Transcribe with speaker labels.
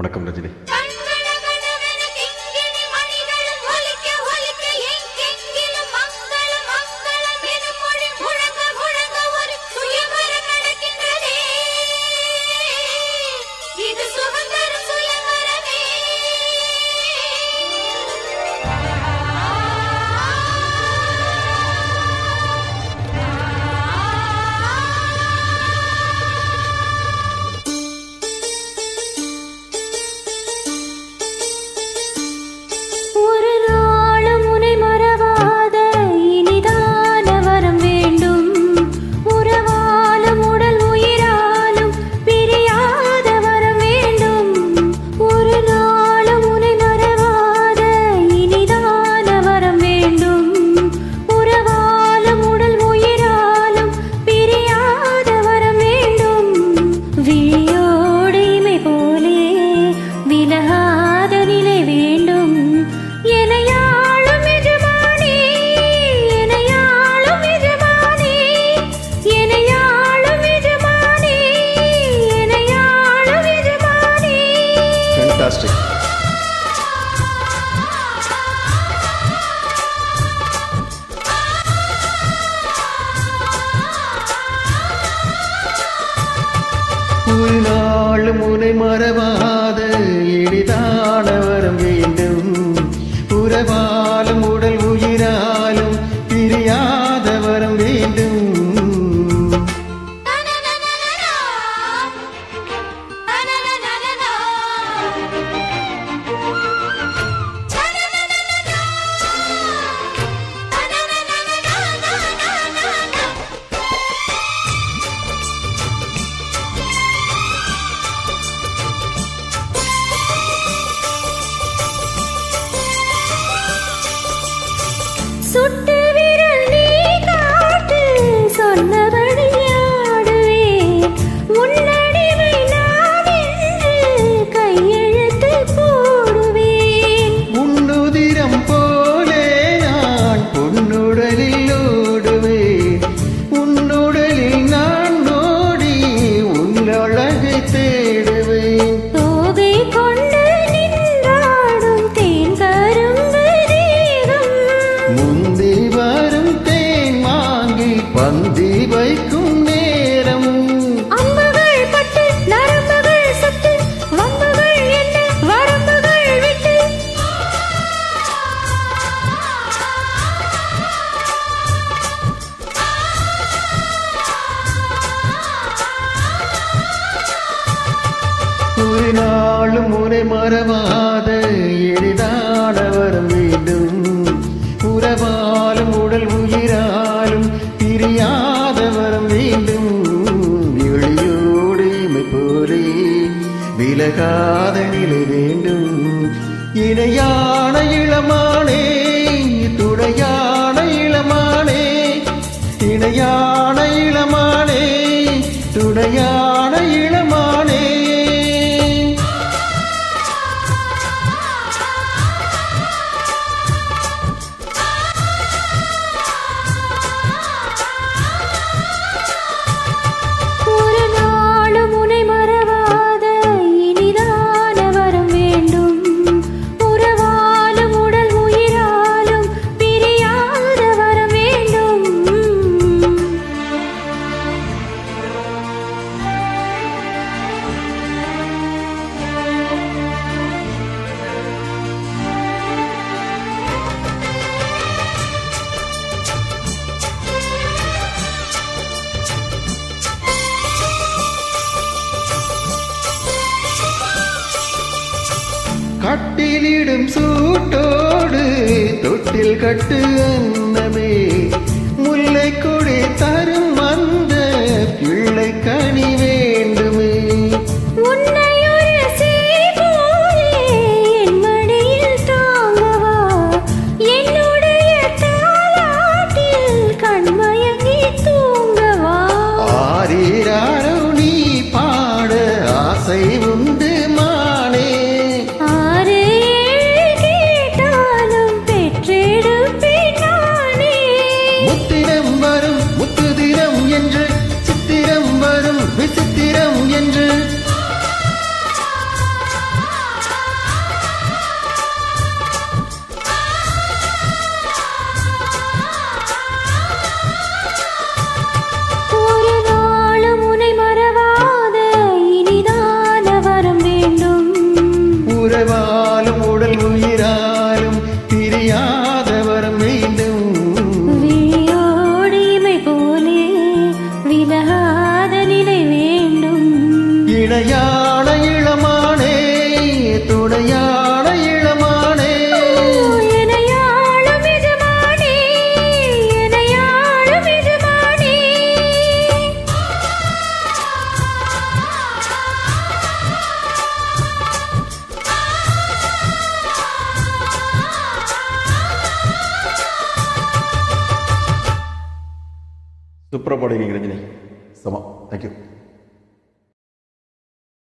Speaker 1: வணக்கம் ரஜினி. Fantastic. ஒரு நாளும் உன்னை மறவாத எளிதான வரம் வேண்டும். உறவாலும் உடல் உயிராலும் பிரியாத வரம் வேண்டும்.
Speaker 2: சுட்டு விரல் நீ காட்டு சொன்னபடி ஆடுவேன். முன்னடிமை நான் என்று கையெழுத்து போடுவேன்.
Speaker 1: உன்னுதிரம் போலே நான் பொன்னுடலில் ஓடுவேன். உன்னுடலில் நான் ஓடி உன் அழகை தேடுவேன்.
Speaker 2: தோகை கொண்டு நின்றாடும் தேன் கரும்பு தேகம்.
Speaker 1: முந்தி வரும் தேன் வாங்கி பந்தி வைக்கும் நேரம்.
Speaker 2: அம்புகள் பட்டு நரம்புகள் சுட்டு வம்புகள் என்ன வரம்புகள் விட்டு.
Speaker 1: ஒரு நாளும் உன்னை மறவாத எளிதான வரம் வேண்டும். உறவாலும் உடல் உயிராலும் பிரியாத வரம் வேண்டும். எளியோடு இமை போலே விலகாத நிலை வேண்டும். இணையான இளமானே துணையான இளமானே. இணையான இளமானே துணையான இளமானே.
Speaker 2: ஒரு நாளும் உன்னை மறவாத இனிதான வரம் வேண்டும். உறவாலும் உடல் உயிராலும் பிரியாத வரம் வேண்டும்.
Speaker 1: கட்டிலிடும் சூட்டோடு தொட்டில் கட்டு அன்னமே. முல்லை கொடி தரும் அந்த பிள்ளை கனி வேண்டுமே.
Speaker 2: உன்னை ஒரு சேய் போலே என் மடியில் தாங்கவா. என்னுடைய தாலாட்டில் கண்மயங்கி தூங்கவா.
Speaker 1: ஆரீராரோ நீ பாட ஆசை உண்டு மானே.
Speaker 2: ஆறு ஏழு கேட்டாலும் பெற்றெடுப்பேன் நானே.
Speaker 1: முத்திரம் வரும் முத்துதிரம் என்று சித்திரம் வரும் விசித்திரம்
Speaker 3: சூப்பராக பாடுறீங்க ரஜினி. சமா, தேங்க்யூ.